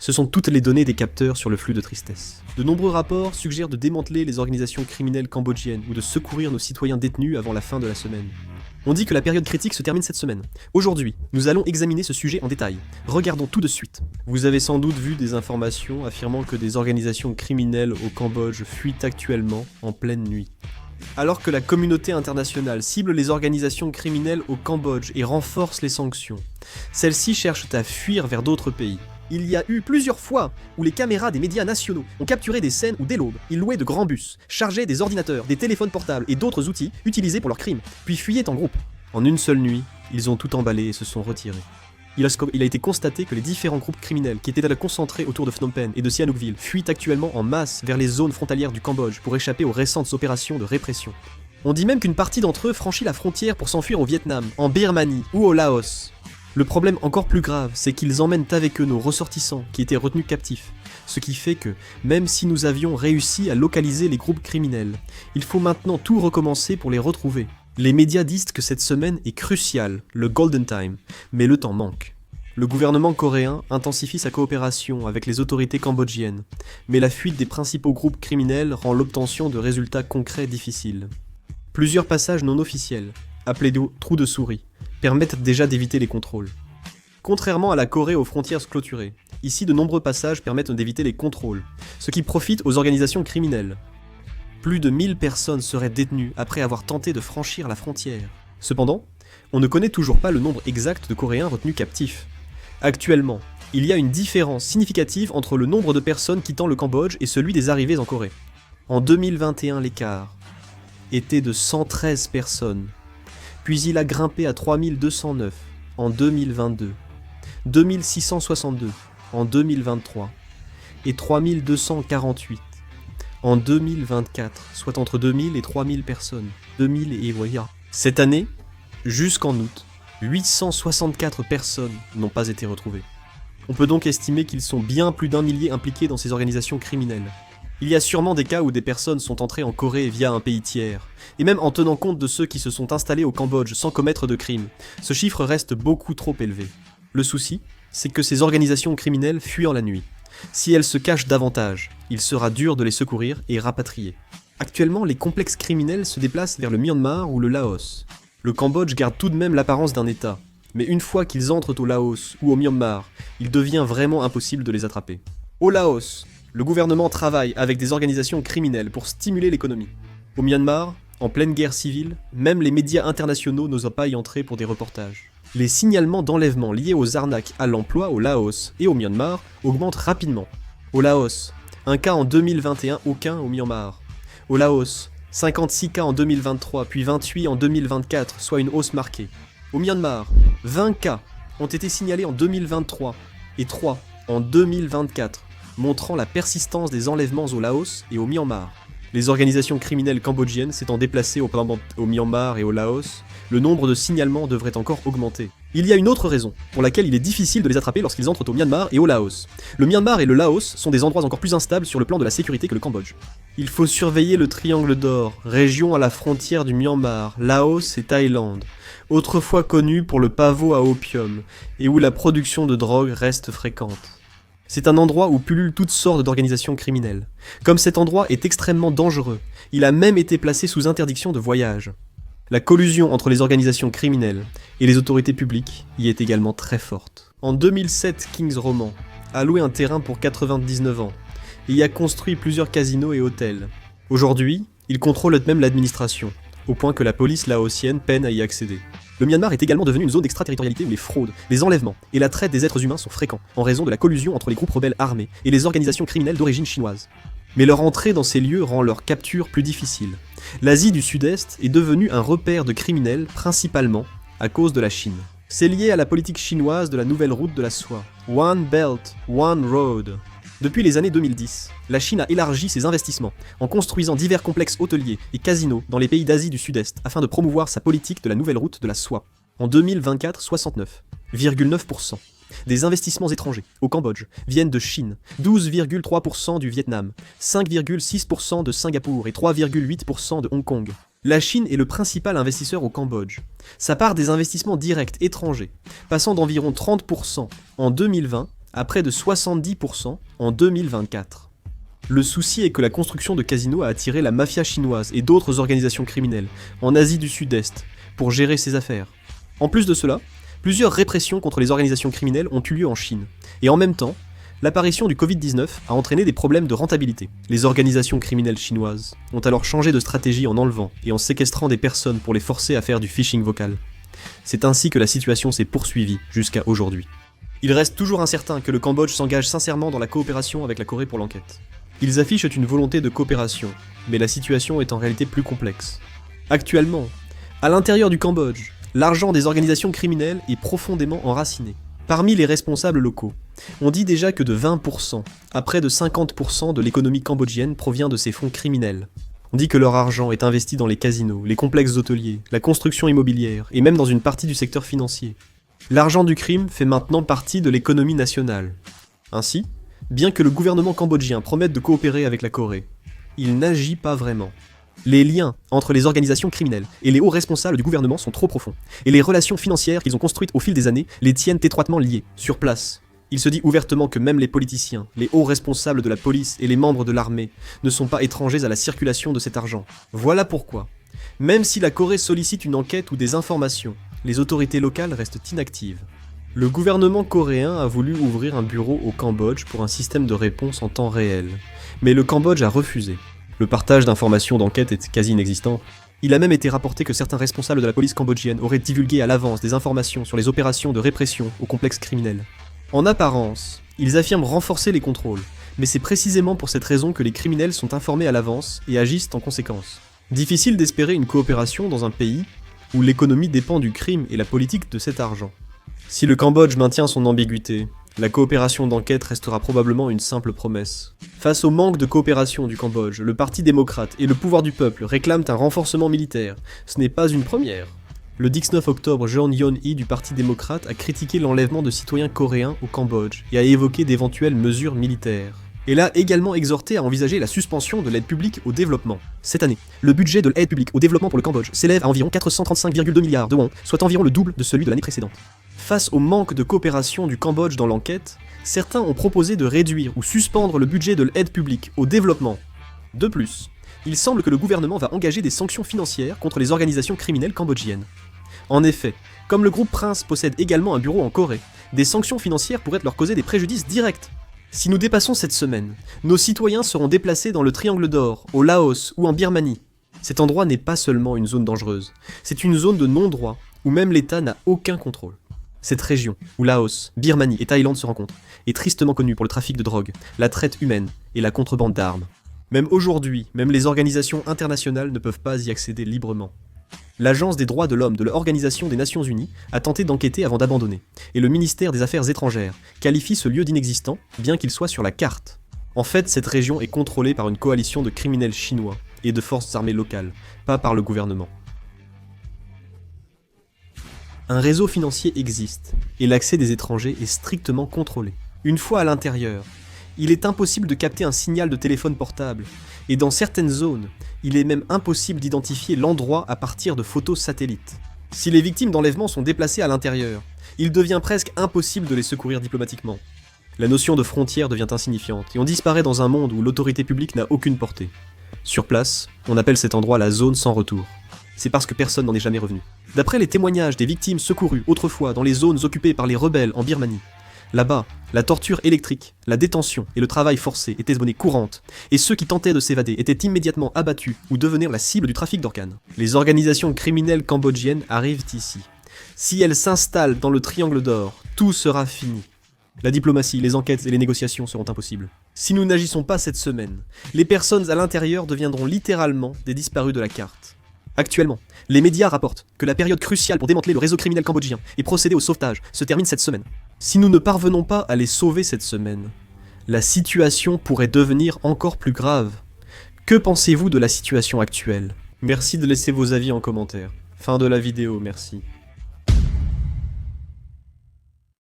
Ce sont toutes les données des capteurs sur le flux de tristesse. De nombreux rapports suggèrent de démanteler les organisations criminelles cambodgiennes ou de secourir nos citoyens détenus avant la fin de la semaine. On dit que la période critique se termine cette semaine. Aujourd'hui, nous allons examiner ce sujet en détail. Regardons tout de suite. Vous avez sans doute vu des informations affirmant que des organisations criminelles au Cambodge fuient actuellement en pleine nuit. Alors que la communauté internationale cible les organisations criminelles au Cambodge et renforce les sanctions, celles-ci cherchent à fuir vers d'autres pays. Il y a eu plusieurs fois où les caméras des médias nationaux ont capturé des scènes où dès l'aube, ils louaient de grands bus, chargeaient des ordinateurs, des téléphones portables et d'autres outils utilisés pour leurs crimes, puis fuyaient en groupe. En une seule nuit, ils ont tout emballé et se sont retirés. Il a été constaté que les différents groupes criminels qui étaient concentrés autour de Phnom Penh et de Sihanoukville fuient actuellement en masse vers les zones frontalières du Cambodge pour échapper aux récentes opérations de répression. On dit même qu'une partie d'entre eux franchit la frontière pour s'enfuir au Vietnam, en Birmanie ou au Laos. Le problème encore plus grave, c'est qu'ils emmènent avec eux nos ressortissants qui étaient retenus captifs. Ce qui fait que, même si nous avions réussi à localiser les groupes criminels, il faut maintenant tout recommencer pour les retrouver. Les médias disent que cette semaine est cruciale, le Golden Time, mais le temps manque. Le gouvernement coréen intensifie sa coopération avec les autorités cambodgiennes, mais la fuite des principaux groupes criminels rend l'obtention de résultats concrets difficile. Plusieurs passages non officiels, appelés trous de souris, permettent déjà d'éviter les contrôles. Contrairement à la Corée aux frontières clôturées, ici de nombreux passages permettent d'éviter les contrôles, ce qui profite aux organisations criminelles. Plus de 1000 personnes seraient détenues après avoir tenté de franchir la frontière. Cependant, on ne connaît toujours pas le nombre exact de Coréens retenus captifs. Actuellement, il y a une différence significative entre le nombre de personnes quittant le Cambodge et celui des arrivées en Corée. En 2021, l'écart était de 113 personnes, puis il a grimpé à 3209 en 2022, 2662 en 2023 et 3248 en 2024, soit entre 2000 et 3000 personnes. 2000 et voilà. Cette année, jusqu'en août, 864 personnes n'ont pas été retrouvées. On peut donc estimer qu'ils sont bien plus d'1 millier impliqués dans ces organisations criminelles. Il y a sûrement des cas où des personnes sont entrées en Corée via un pays tiers, et même en tenant compte de ceux qui se sont installés au Cambodge sans commettre de crimes, ce chiffre reste beaucoup trop élevé. Le souci, c'est que ces organisations criminelles fuient en la nuit. Si elles se cachent davantage, il sera dur de les secourir et rapatrier. Actuellement, les complexes criminels se déplacent vers le Myanmar ou le Laos. Le Cambodge garde tout de même l'apparence d'un État, mais une fois qu'ils entrent au Laos ou au Myanmar, il devient vraiment impossible de les attraper. Au Laos, le gouvernement travaille avec des organisations criminelles pour stimuler l'économie. Au Myanmar, en pleine guerre civile, même les médias internationaux n'osent pas y entrer pour des reportages. Les signalements d'enlèvement liés aux arnaques à l'emploi au Laos et au Myanmar augmentent rapidement. Au Laos, un cas en 2021, aucun au Myanmar. Au Laos, 56 cas en 2023, puis 28 en 2024, soit une hausse marquée. Au Myanmar, 20 cas ont été signalés en 2023 et 3 en 2024, montrant la persistance des enlèvements au Laos et au Myanmar. Les organisations criminelles cambodgiennes s'étant déplacées au Myanmar et au Laos, le nombre de signalements devrait encore augmenter. Il y a une autre raison pour laquelle il est difficile de les attraper lorsqu'ils entrent au Myanmar et au Laos. Le Myanmar et le Laos sont des endroits encore plus instables sur le plan de la sécurité que le Cambodge. Il faut surveiller le Triangle d'Or, région à la frontière du Myanmar, Laos et Thaïlande, autrefois connue pour le pavot à opium, et où la production de drogue reste fréquente. C'est un endroit où pullulent toutes sortes d'organisations criminelles. Comme cet endroit est extrêmement dangereux, il a même été placé sous interdiction de voyage. La collusion entre les organisations criminelles et les autorités publiques y est également très forte. En 2007, Kings Roman a loué un terrain pour 99 ans et y a construit plusieurs casinos et hôtels. Aujourd'hui, il contrôle même l'administration, au point que la police laotienne peine à y accéder. Le Myanmar est également devenu une zone d'extraterritorialité où les fraudes, les enlèvements et la traite des êtres humains sont fréquents, en raison de la collusion entre les groupes rebelles armés et les organisations criminelles d'origine chinoise. Mais leur entrée dans ces lieux rend leur capture plus difficile. L'Asie du Sud-Est est devenue un repère de criminels principalement à cause de la Chine. C'est lié à la politique chinoise de la nouvelle route de la soie, One Belt, One Road. Depuis les années 2010, la Chine a élargi ses investissements en construisant divers complexes hôteliers et casinos dans les pays d'Asie du Sud-Est afin de promouvoir sa politique de la nouvelle route de la soie. En 2024, 69,9% des investissements étrangers au Cambodge viennent de Chine, 12,3% du Vietnam, 5,6% de Singapour et 3,8% de Hong Kong. La Chine est le principal investisseur au Cambodge. Sa part des investissements directs étrangers, passant d'environ 30% en 2020 à près de 70% en 2024. Le souci est que la construction de casinos a attiré la mafia chinoise et d'autres organisations criminelles en Asie du Sud-Est pour gérer ses affaires. En plus de cela, plusieurs répressions contre les organisations criminelles ont eu lieu en Chine. Et en même temps, l'apparition du Covid-19 a entraîné des problèmes de rentabilité. Les organisations criminelles chinoises ont alors changé de stratégie en enlevant et en séquestrant des personnes pour les forcer à faire du phishing vocal. C'est ainsi que la situation s'est poursuivie jusqu'à aujourd'hui. Il reste toujours incertain que le Cambodge s'engage sincèrement dans la coopération avec la Corée pour l'enquête. Ils affichent une volonté de coopération, mais la situation est en réalité plus complexe. Actuellement, à l'intérieur du Cambodge, l'argent des organisations criminelles est profondément enraciné. Parmi les responsables locaux, on dit déjà que de 20% à près de 50% de l'économie cambodgienne provient de ces fonds criminels. On dit que leur argent est investi dans les casinos, les complexes hôteliers, la construction immobilière et même dans une partie du secteur financier. L'argent du crime fait maintenant partie de l'économie nationale. Ainsi, bien que le gouvernement cambodgien promette de coopérer avec la Corée, il n'agit pas vraiment. Les liens entre les organisations criminelles et les hauts responsables du gouvernement sont trop profonds, et les relations financières qu'ils ont construites au fil des années les tiennent étroitement liées, sur place. Il se dit ouvertement que même les politiciens, les hauts responsables de la police et les membres de l'armée ne sont pas étrangers à la circulation de cet argent. Voilà pourquoi, même si la Corée sollicite une enquête ou des informations, les autorités locales restent inactives. Le gouvernement coréen a voulu ouvrir un bureau au Cambodge pour un système de réponse en temps réel, mais le Cambodge a refusé. Le partage d'informations d'enquête est quasi inexistant. Il a même été rapporté que certains responsables de la police cambodgienne auraient divulgué à l'avance des informations sur les opérations de répression au complexe criminel. En apparence, ils affirment renforcer les contrôles, mais c'est précisément pour cette raison que les criminels sont informés à l'avance et agissent en conséquence. Difficile d'espérer une coopération dans un pays où l'économie dépend du crime et la politique de cet argent. Si le Cambodge maintient son ambiguïté, la coopération d'enquête restera probablement une simple promesse. Face au manque de coopération du Cambodge, le Parti démocrate et le pouvoir du peuple réclament un renforcement militaire. Ce n'est pas une première. Le 19 octobre, Jeon Yeon-hee du Parti démocrate a critiqué l'enlèvement de citoyens coréens au Cambodge et a évoqué d'éventuelles mesures militaires. Elle a également exhorté à envisager la suspension de l'aide publique au développement. Cette année, le budget de l'aide publique au développement pour le Cambodge s'élève à environ 435,2 milliards de won, soit environ le double de celui de l'année précédente. Face au manque de coopération du Cambodge dans l'enquête, certains ont proposé de réduire ou suspendre le budget de l'aide publique au développement. De plus, il semble que le gouvernement va engager des sanctions financières contre les organisations criminelles cambodgiennes. En effet, comme le groupe Prince possède également un bureau en Corée, des sanctions financières pourraient leur causer des préjudices directs. Si nous dépassons cette semaine, nos citoyens seront déplacés dans le Triangle d'Or, au Laos ou en Birmanie. Cet endroit n'est pas seulement une zone dangereuse, c'est une zone de non-droit où même l'État n'a aucun contrôle. Cette région, où Laos, Birmanie et Thaïlande se rencontrent, est tristement connue pour le trafic de drogue, la traite humaine et la contrebande d'armes. Même aujourd'hui, même les organisations internationales ne peuvent pas y accéder librement. L'Agence des droits de l'homme de l'Organisation des Nations Unies a tenté d'enquêter avant d'abandonner, et le ministère des Affaires étrangères qualifie ce lieu d'inexistant, bien qu'il soit sur la carte. En fait, cette région est contrôlée par une coalition de criminels chinois et de forces armées locales, pas par le gouvernement. Un réseau financier existe, et l'accès des étrangers est strictement contrôlé. Une fois à l'intérieur, il est impossible de capter un signal de téléphone portable, et dans certaines zones, il est même impossible d'identifier l'endroit à partir de photos satellites. Si les victimes d'enlèvement sont déplacées à l'intérieur, il devient presque impossible de les secourir diplomatiquement. La notion de frontière devient insignifiante, et on disparaît dans un monde où l'autorité publique n'a aucune portée. Sur place, on appelle cet endroit la zone sans retour. C'est parce que personne n'en est jamais revenu. D'après les témoignages des victimes secourues autrefois dans les zones occupées par les rebelles en Birmanie, là-bas, la torture électrique, la détention et le travail forcé étaient monnaie courante, et ceux qui tentaient de s'évader étaient immédiatement abattus ou devenaient la cible du trafic d'organes. Les organisations criminelles cambodgiennes arrivent ici. Si elles s'installent dans le Triangle d'Or, tout sera fini. La diplomatie, les enquêtes et les négociations seront impossibles. Si nous n'agissons pas cette semaine, les personnes à l'intérieur deviendront littéralement des disparus de la carte. Actuellement, les médias rapportent que la période cruciale pour démanteler le réseau criminel cambodgien et procéder au sauvetage se termine cette semaine. Si nous ne parvenons pas à les sauver cette semaine, la situation pourrait devenir encore plus grave. Que pensez-vous de la situation actuelle ? Merci de laisser vos avis en commentaire. Fin de la vidéo, merci.